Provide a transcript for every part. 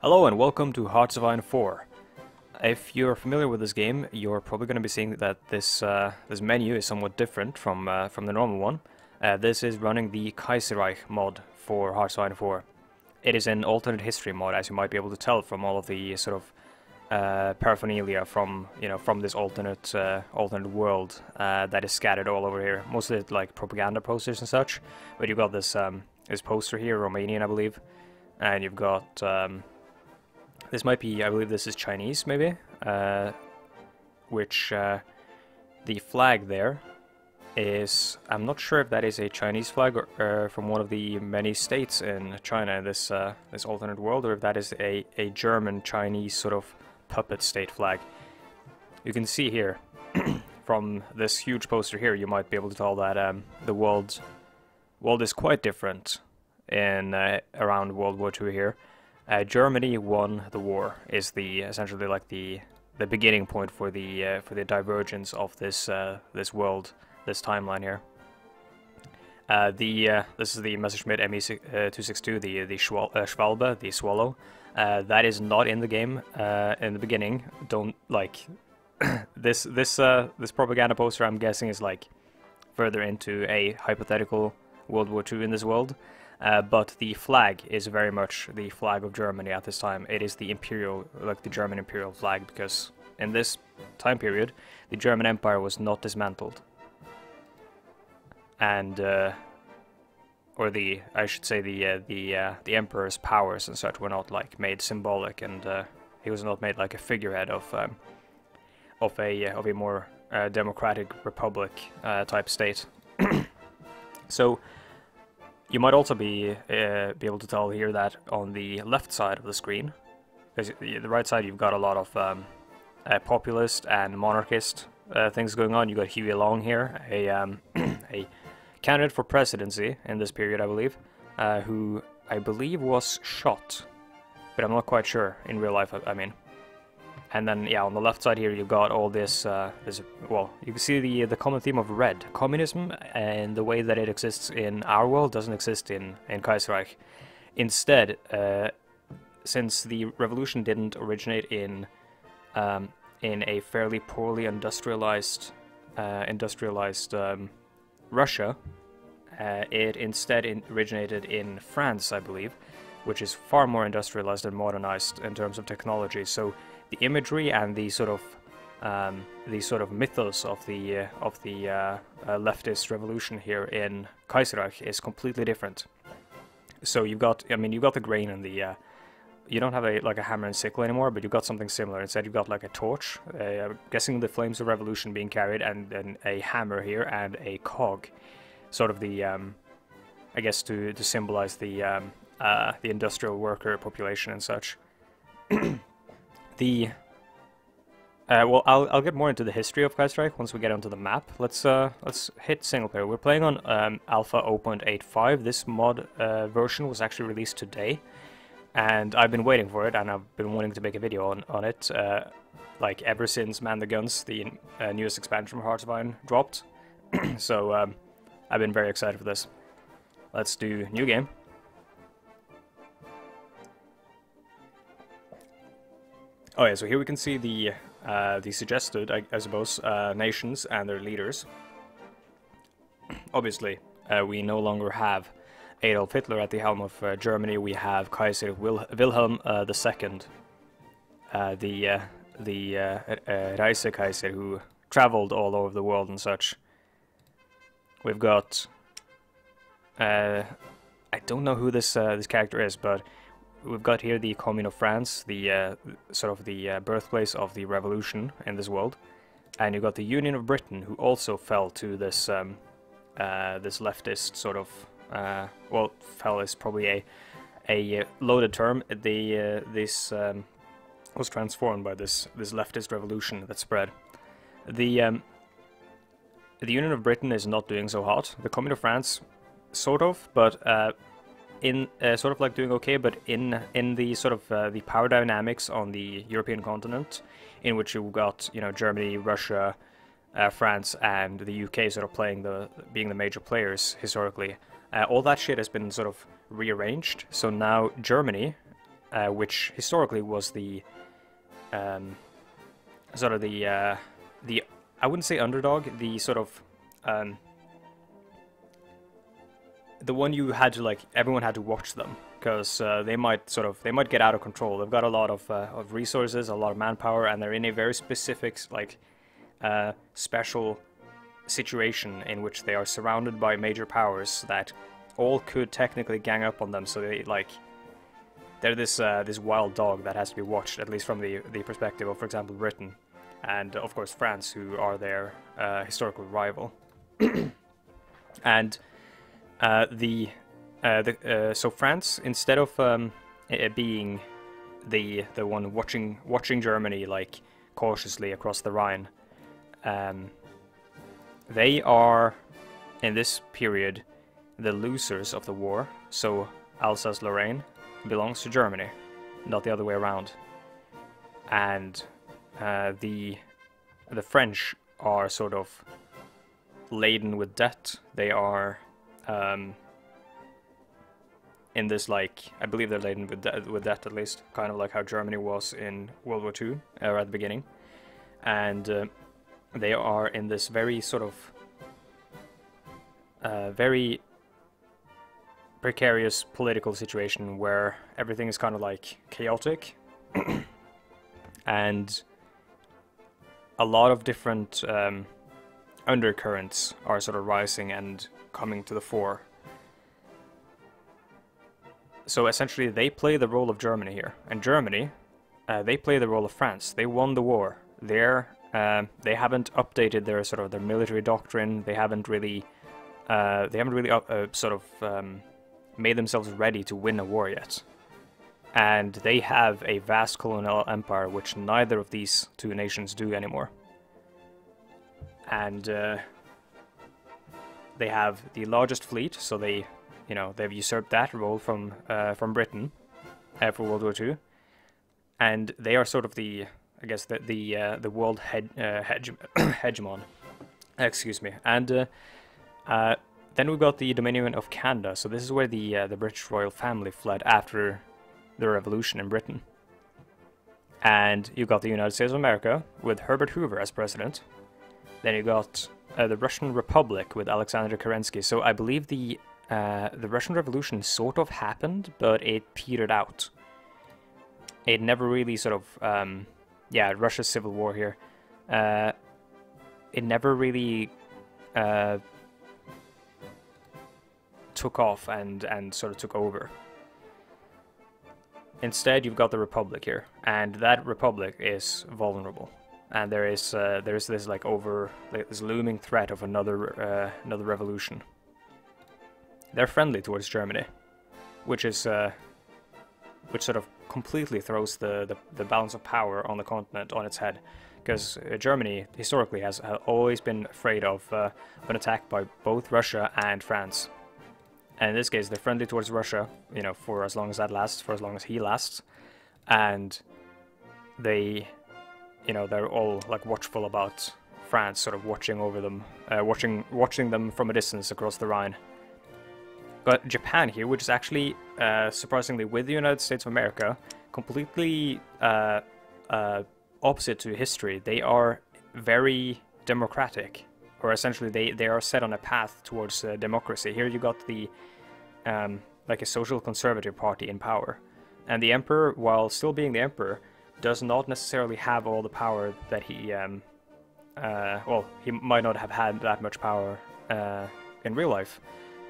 Hello and welcome to Hearts of Iron 4. If you're familiar with this game, you're probably going to be seeing that this menu is somewhat different from the normal one. This is running the Kaiserreich mod for Hearts of Iron 4. It is an alternate history mod, as you might be able to tell from all of the sort of paraphernalia from this alternate world that is scattered all over here. Mostly like propaganda posters and such. But you've got this poster here, Romanian, I believe, and you've got. This might be, I believe this is Chinese, maybe, which the flag there is, I'm not sure if that is a Chinese flag or from one of the many states in China, this alternate world, or if that is a German-Chinese sort of puppet state flag. You can see here, from this huge poster here, you might be able to tell that the world is quite different in around World War II here. Germany won the war is essentially like the beginning point for the divergence of this world, this timeline here. This is the Messerschmitt ME262, the Schwalbe, the Swallow. That is not in the game in the beginning. Don't like this propaganda poster. I'm guessing is like further into a hypothetical World War II in this world. But the flag is very much the flag of Germany at this time. It is the imperial, like the German imperial flag, because in this time period, the German Empire was not dismantled, and I should say the emperor's powers and such were not like made symbolic, and he was not made like a figurehead of a more democratic republic type state. So. You might also be able to tell here that on the left side of the screen, because the right side you've got a lot of populist and monarchist things going on. You got Huey Long here, a candidate for presidency in this period, I believe, who I believe was shot, but I'm not quite sure in real life. I mean. And then, yeah, on the left side here, you've got all this, well, you can see the common theme of red. Communism, and the way that it exists in our world, doesn't exist in Kaiserreich. Instead, since the revolution didn't originate in a fairly poorly industrialized Russia, it instead originated in France, I believe, which is far more industrialized and modernized in terms of technology. So the imagery and the sort of mythos of the leftist revolution here in Kaiserreich is completely different. So you've got the grain and the you don't have a hammer and sickle anymore, but you've got something similar. Instead, you've got like a torch, I'm guessing the flames of revolution being carried, and then a hammer here and a cog, sort of the I guess to symbolize the industrial worker population and such. Well, I'll get more into the history of Kaiserreich once we get onto the map. Let's hit single player. We're playing on Alpha 0.85. This mod version was actually released today, and I've been waiting for it, and I've been wanting to make a video on it, like ever since Man the Guns, the newest expansion from Hearts of Iron, dropped. So I've been very excited for this. Let's do new game. Oh yeah, so here we can see the suggested, I suppose, nations and their leaders. Obviously, we no longer have Adolf Hitler at the helm of Germany. We have Kaiser Wilhelm II, the Reisekaiser, who traveled all over the world and such. We've got I don't know who this character is, but we've got here the Commune of France, the sort of the birthplace of the revolution in this world, and you've got the Union of Britain, who also fell to this this leftist sort of well, fell is probably a loaded term. This was transformed by this leftist revolution that spread. The Union of Britain is not doing so hot. The Commune of France, sort of, but in sort of like doing okay, but in the sort of the power dynamics on the European continent, in which you've got Germany, Russia, France, and the UK sort of being the major players historically, all that shit has been sort of rearranged. So now Germany which historically was the sort of the I wouldn't say underdog, the sort of the one you had to, like, everyone had to watch them, because they might get out of control. They've got a lot of resources, a lot of manpower, and they're in a very specific, like, special situation in which they are surrounded by major powers that all could technically gang up on them. So they're this this wild dog that has to be watched, at least from the perspective of, for example, Britain, and of course France, who are their historical rival. And so France, instead of being the one watching Germany, like, cautiously across the Rhine, they are in this period the losers of the war. So Alsace-Lorraine belongs to Germany, not the other way around. And the French are sort of laden with debt. They are in this, like, I believe they're laden with debt, at least, kind of like how Germany was in World War II, at the beginning. And they are in this very sort of very precarious political situation where everything is kind of, like, chaotic. And a lot of different undercurrents are sort of rising and coming to the fore. So essentially they play the role of Germany here, and Germany, they play the role of France. They won the war. They haven't updated their sort of their military doctrine. They haven't really made themselves ready to win a war yet. And they have a vast colonial empire, which neither of these two nations do anymore. And they have the largest fleet, so they've usurped that role from Britain for World War II, and they are sort of the world hegemon. Excuse me. And then we got the Dominion of Canada. So this is where the British royal family fled after the Revolution in Britain. And you got the United States of America with Herbert Hoover as president. Then you got the Russian Republic with Alexander Kerensky. So I believe the Russian Revolution sort of happened, but it petered out. It never really sort of, Russia's civil war here. It never really took off and sort of took over. Instead, you've got the Republic here, and that Republic is vulnerable. And there's this this looming threat of another revolution. They're friendly towards Germany, which sort of completely throws the balance of power on the continent on its head, because Germany historically has always been afraid of an attack by both Russia and France. And in this case, they're friendly towards Russia, for as long as that lasts, for as long as he lasts, and they're all, like, watchful about France, sort of watching over them, watching them from a distance across the Rhine. But Japan here, which is actually, surprisingly, with the United States of America, completely opposite to history. They are very democratic, or essentially they are set on a path towards democracy. Here you got the, like, a social conservative party in power. And the emperor, while still being the emperor, does not necessarily have all the power that he, he might not have had that much power in real life.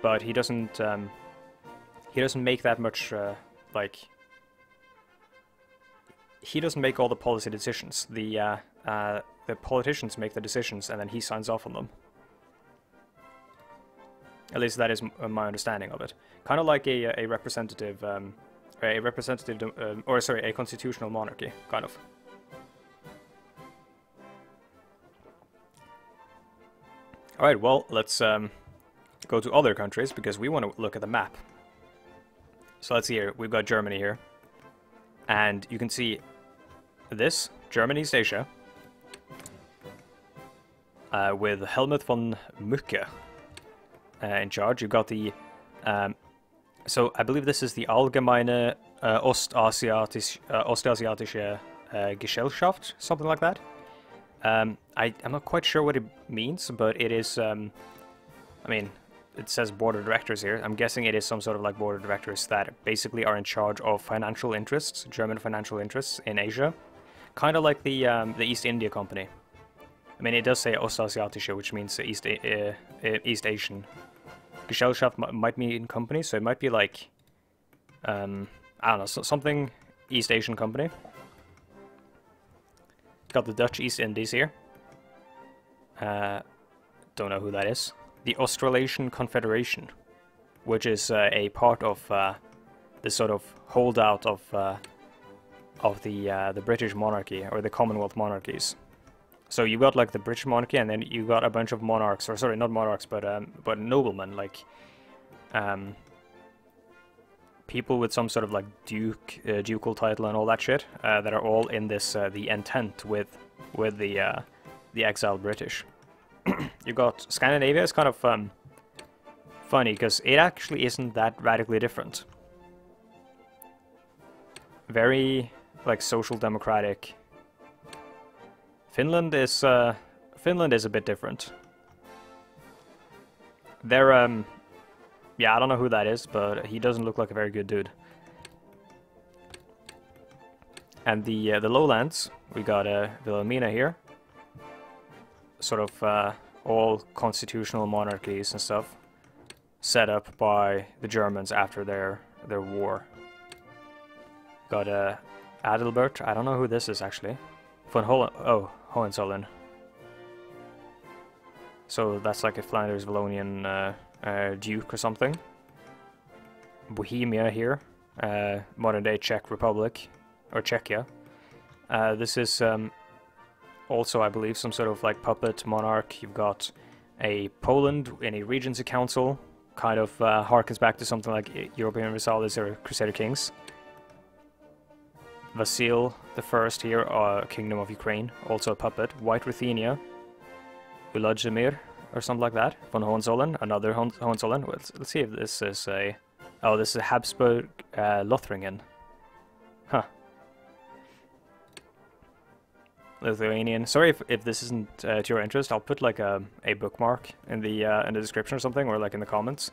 But he doesn't make that much, he doesn't make all the policy decisions. The politicians make the decisions, and then he signs off on them. At least that is my understanding of it. Kind of like a representative, a constitutional monarchy, kind of. All right, well, let's go to other countries, because we want to look at the map. So let's see here. We've got Germany here, and you can see this, German East Asia, with Helmut von Mucke in charge. You've got the So I believe this is the Allgemeine Ostasiatische Gesellschaft, something like that. I'm not quite sure what it means, but it is, I mean, it says board of directors here. I'm guessing it is some sort of like board of directors that basically are in charge of financial interests, German financial interests in Asia. Kind of like the East India Company. I mean, it does say Ostasiatische, which means East Asian. Gesellschaft might mean company, so it might be like, I don't know, something East Asian company. Got the Dutch East Indies here. Don't know who that is. The Australasian Confederation, which is a part of this sort of holdout of the British monarchy, or the Commonwealth monarchies. So you got like the British monarchy, and then you got a bunch of monarchs, or sorry, not monarchs, but noblemen, like people with some sort of like ducal title and all that shit, that are all in this the Entente with the exiled British. You got Scandinavia is kind of funny because it actually isn't that radically different. Very like social democratic. Finland is a bit different. They're yeah, I don't know who that is, but he doesn't look like a very good dude. And the lowlands, we got Wilhelmina here. Sort of all constitutional monarchies and stuff set up by the Germans after their war. Got Adalbert. I don't know who this is actually. Von Hohenzollern. So that's like a Flanders Wallonian duke or something. Bohemia here, modern day Czech Republic, or Czechia. This is also, I believe, some sort of like puppet monarch. You've got a Poland in a Regency Council, kind of harkens back to something like European Universalis or Crusader Kings. Vasil I here, Kingdom of Ukraine, also a puppet. White Ruthenia, Uladzimir, or something like that. Von Hohenzollern, another Hohenzollern. Well, let's see if this is a... Oh, this is Habsburg Lothringen. Huh. Lithuanian. Sorry if this isn't to your interest. I'll put like a bookmark in the description or something, or like in the comments,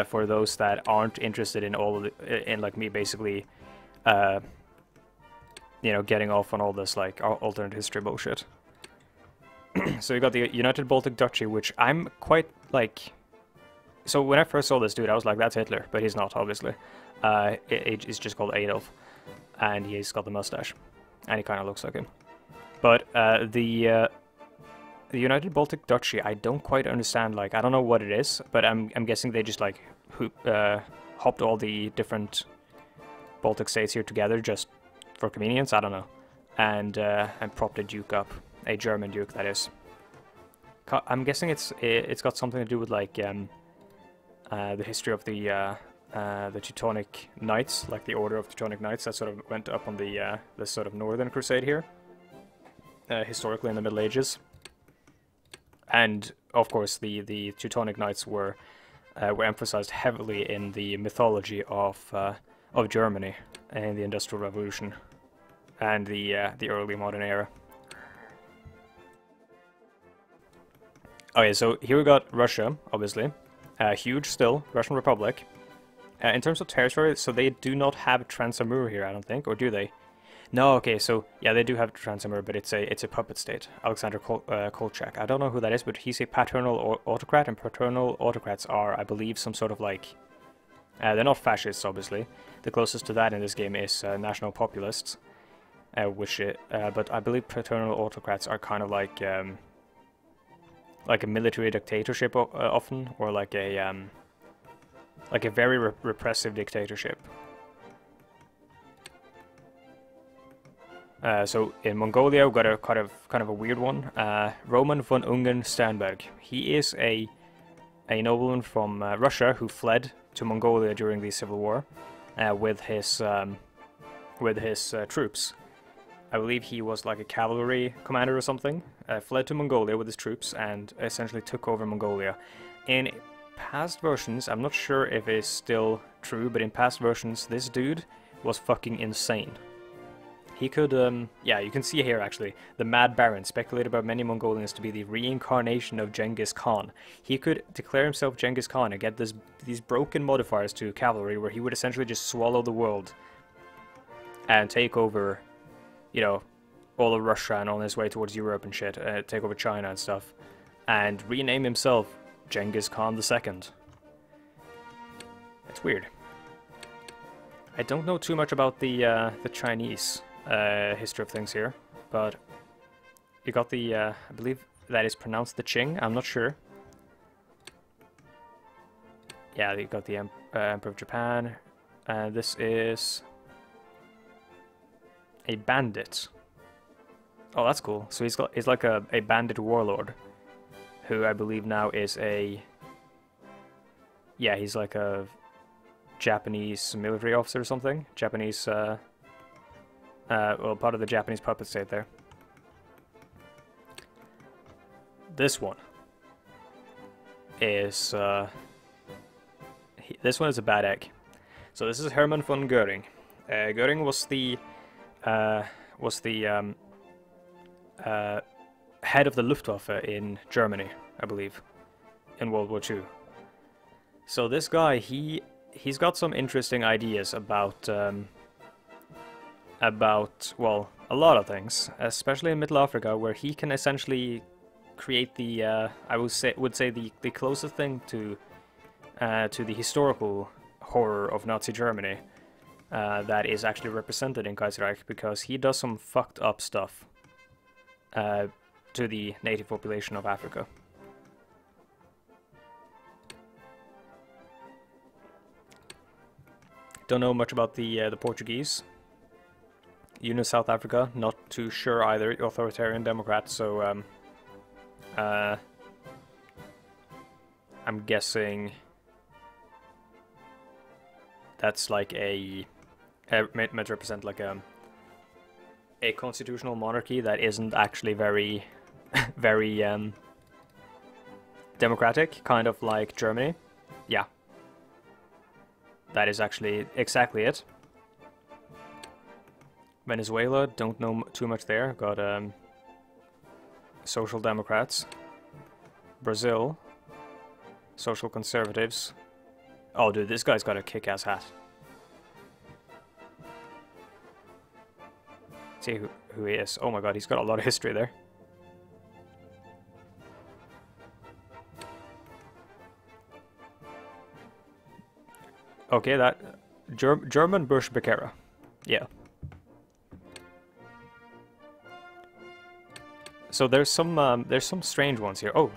for those that aren't interested in all of in like me basically, you know, getting off on all this like alternate history bullshit. So you got the United Baltic Duchy, which I'm quite like. So when I first saw this dude, I was like, that's Hitler, but he's not, obviously. It's just called Adolf, and he's got the mustache, and he kind of looks like him. But the United Baltic Duchy, I don't quite understand. Like, I don't know what it is, but I'm guessing they just like hopped all the different Baltic states here together just for convenience. I don't know, and propped a duke up, a German duke, that is. I'm guessing it's got something to do with like the history of the Teutonic Knights, like the Order of Teutonic Knights that sort of went up on the sort of Northern Crusade here. Historically in the Middle Ages, and of course the Teutonic Knights were emphasized heavily in the mythology of Germany and the Industrial Revolution and the early modern era. Okay, so here we got Russia, obviously, huge still, Russian Republic. In terms of territory, so they do not have Transamur here, I don't think, or do they? No, okay, so yeah, they do have Transamur, but it's a puppet state. Alexander Kolchak. I don't know who that is, but he's a paternal autocrat, and paternal autocrats are, I believe, some sort of like... they're not fascists, obviously. The closest to that in this game is national populists, but I believe paternal autocrats are kind of like a military dictatorship often, or like a very repressive dictatorship. So in Mongolia, we've got a kind of a weird one. Roman von Ungern-Sternberg. He is a nobleman from Russia who fled to Mongolia during the Civil War with his troops. I believe he was like a cavalry commander or something. Fled to Mongolia with his troops and essentially took over Mongolia. In past versions, I'm not sure if it's still true, but in past versions, this dude was fucking insane. He could, yeah, you can see here actually, the Mad Baron, speculated by many Mongolians to be the reincarnation of Genghis Khan. He could declare himself Genghis Khan and get these broken modifiers to cavalry where he would essentially just swallow the world and take over, you know, all of Russia and on his way towards Europe and shit, take over China and stuff, and rename himself Genghis Khan II. It's weird. I don't know too much about the Chinese history of things here, but you got the, I believe that is pronounced the Qing, I'm not sure. Yeah, you got the Emperor of Japan, and this is a bandit. Oh, that's cool. So he's like a bandit warlord, who I believe now is a, yeah, he's like a Japanese military officer or something. Japanese, well, part of the Japanese puppet state there. This one is, this one is a bad egg. So this is Hermann von Göring. Göring was the head of the Luftwaffe in Germany, I believe, in World War II. So this guy, he's got some interesting ideas about well, a lot of things, especially in Middle Africa, where he can essentially create the I would say the closest thing to the historical horror of Nazi Germany that is actually represented in Kaiserreich, because he does some fucked up stuff to the native population of Africa. Don't know much about the Portuguese. You know, South Africa, not too sure either. Authoritarian Democrat, so I'm guessing that's like meant to represent like a constitutional monarchy that isn't actually very very democratic, kind of like Germany. Yeah, that is actually exactly it. Venezuela, don't know too much there. Got Social Democrats. Brazil, Social Conservatives. Oh, dude, this guy's got a kick-ass hat. See who he is. Oh my god, he's got a lot of history there. Okay, that German Bush Becerra. Yeah. So there's some strange ones here. Oh,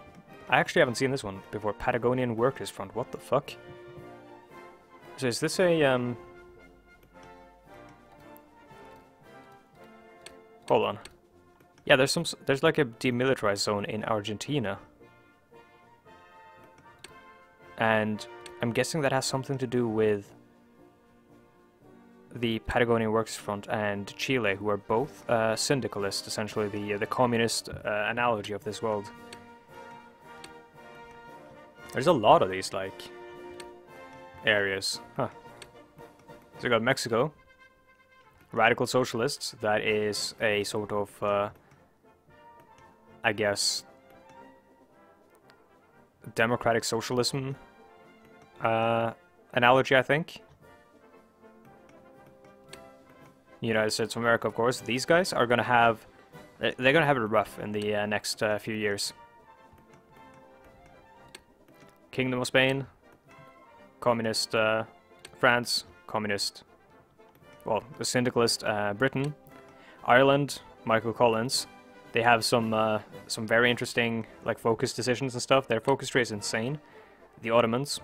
I actually haven't seen this one before. Patagonian Workers Front. What the fuck? So is this a hold on. Yeah, there's like a demilitarized zone in Argentina. And I'm guessing that has something to do with the Patagonian Workers Front and Chile, who are both syndicalists, essentially the communist analogy of this world. There's a lot of these, like, areas. Huh. So we got Mexico. Radical Socialists. That is a sort of, I guess, democratic socialism analogy, I think. United States of America, of course. These guys are gonna have, they're gonna have it rough in the next few years. Kingdom of Spain, Communist France, Communist, well, the Syndicalist Britain, Ireland, Michael Collins. They have some very interesting like focus decisions and stuff. Their focus tree is insane. The Ottomans,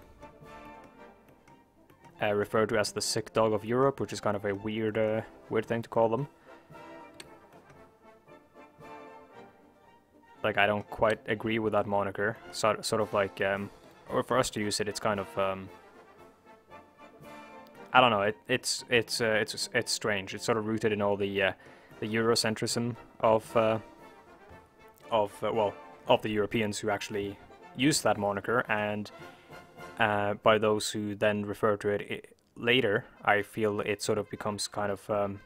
referred to as the sick dog of Europe, which is kind of a weird thing to call them. Like, I don't quite agree with that moniker. Sort of like, or for us to use it, it's kind of, I don't know. It's strange. It's sort of rooted in all the Eurocentrism of the Europeans who actually use that moniker, and by those who then refer to it later, I feel it sort of becomes kind of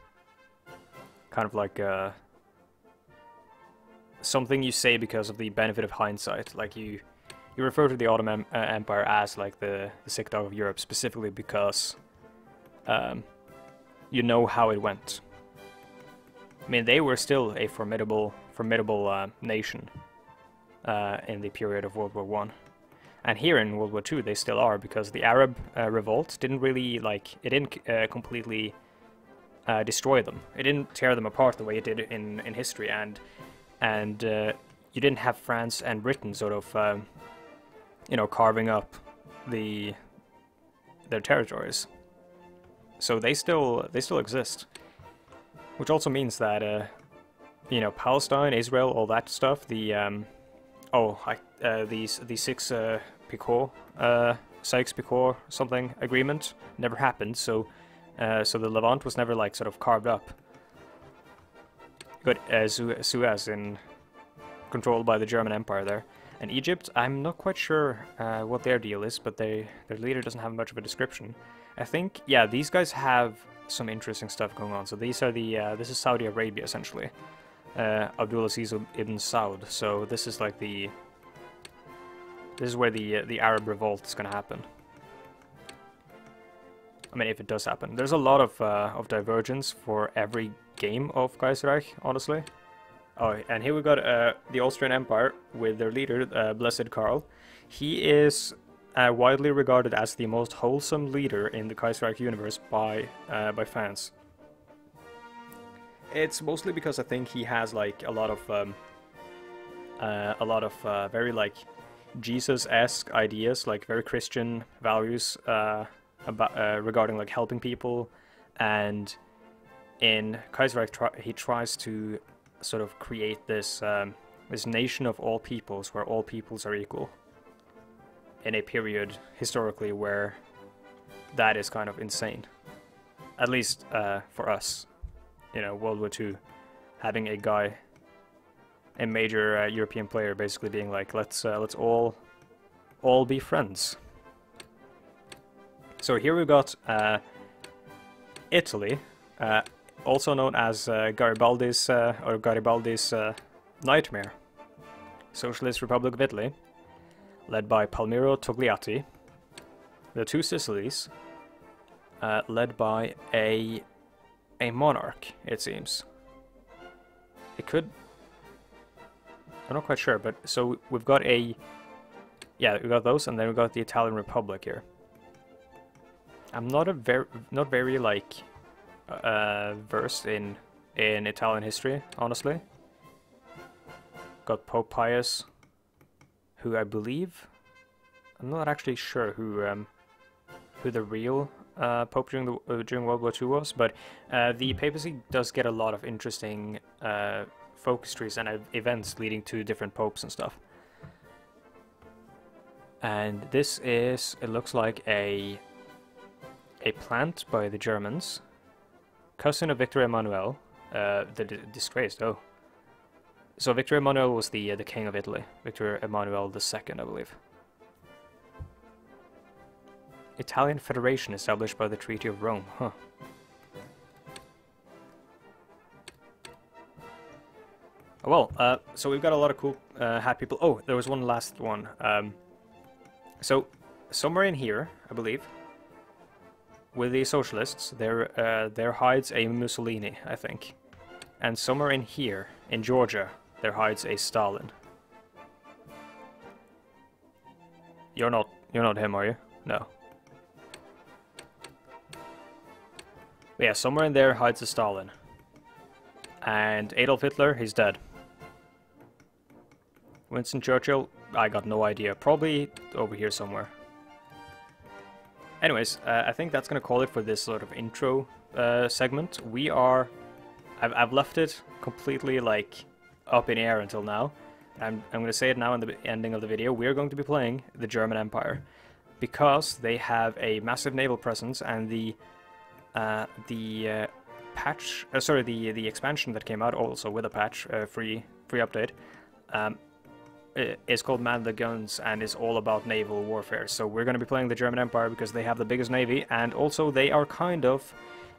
like something you say because of the benefit of hindsight. Like you refer to the Ottoman Empire as like the sick dog of Europe specifically because you know how it went. I mean, they were still a formidable nation in the period of World War One, and here in World War Two they still are, because the Arab revolt didn't really completely destroy them. It didn't tear them apart the way it did in history, and you didn't have France and Britain sort of carving up their territories. So they still exist, which also means that Palestine, Israel, all that stuff. The Sykes-Picot something agreement never happened. So the Levant was never like sort of carved up. Got Suez controlled by the German Empire there. And Egypt, I'm not quite sure what their deal is, but their leader doesn't have much of a description. I think, yeah, these guys have some interesting stuff going on. So these are this is Saudi Arabia essentially, Abdulaziz ibn Saud. So this is like this is where the Arab revolt is going to happen. I mean, if it does happen, there's a lot of divergence for every game of Kaiserreich, honestly. Oh, and here we got the Austrian Empire with their leader, Blessed Karl. He is widely regarded as the most wholesome leader in the Kaiserreich universe by fans. It's mostly because I think he has like a lot of very like Jesus-esque ideas, like very Christian values regarding like helping people, and in Kaiserreich he tries to sort of create this this nation of all peoples where all peoples are equal, in a period historically where that is kind of insane, at least for us. World War II, having a major European player basically being like, let's all be friends. So here we've got Italy, also known as Garibaldi's nightmare, Socialist Republic of Italy, led by Palmiro Togliatti. The two Sicilies, led by a monarch, it seems. It could... I'm not quite sure, but so we've got we've got those, and then we've got the Italian Republic here. I'm not very like versed in Italian history, honestly. Got Pope Pius, who I believe, I'm not actually sure who the real Pope during World War II was, but the papacy does get a lot of interesting focus trees and events leading to different popes and stuff. And this is, it looks like a plant by the Germans, cousin of Victor Emmanuel, the disgraced. Oh, so Victor Emmanuel was the king of Italy, Victor Emmanuel II, I believe. Italian Federation established by the Treaty of Rome, huh. Well, so we've got a lot of cool hat people. Oh, there was one last one. So somewhere in here, I believe, with the socialists, there hides a Mussolini, I think, and somewhere in here, in Georgia, there hides a Stalin. You're not him, are you? No. But yeah, somewhere in there hides a Stalin. And Adolf Hitler, he's dead. Winston Churchill, I got no idea. Probably over here somewhere. Anyways, I think that's gonna call it for this sort of intro segment. I've left it completely like up in air until now. I'm gonna say it now in the ending of the video. We're going to be playing the German Empire because they have a massive naval presence, and the expansion that came out also with a patch, free update, is called Man the Guns and is all about naval warfare. So we're going to be playing the German Empire because they have the biggest navy, and also they are kind of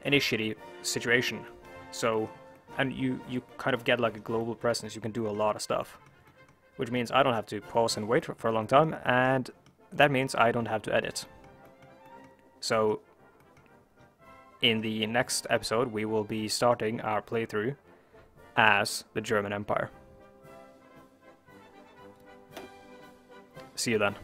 in a shitty situation. So, and you kind of get like a global presence. You can do a lot of stuff, which means I don't have to pause and wait for a long time, and that means I don't have to edit. So in the next episode we will be starting our playthrough as the German Empire. See you then.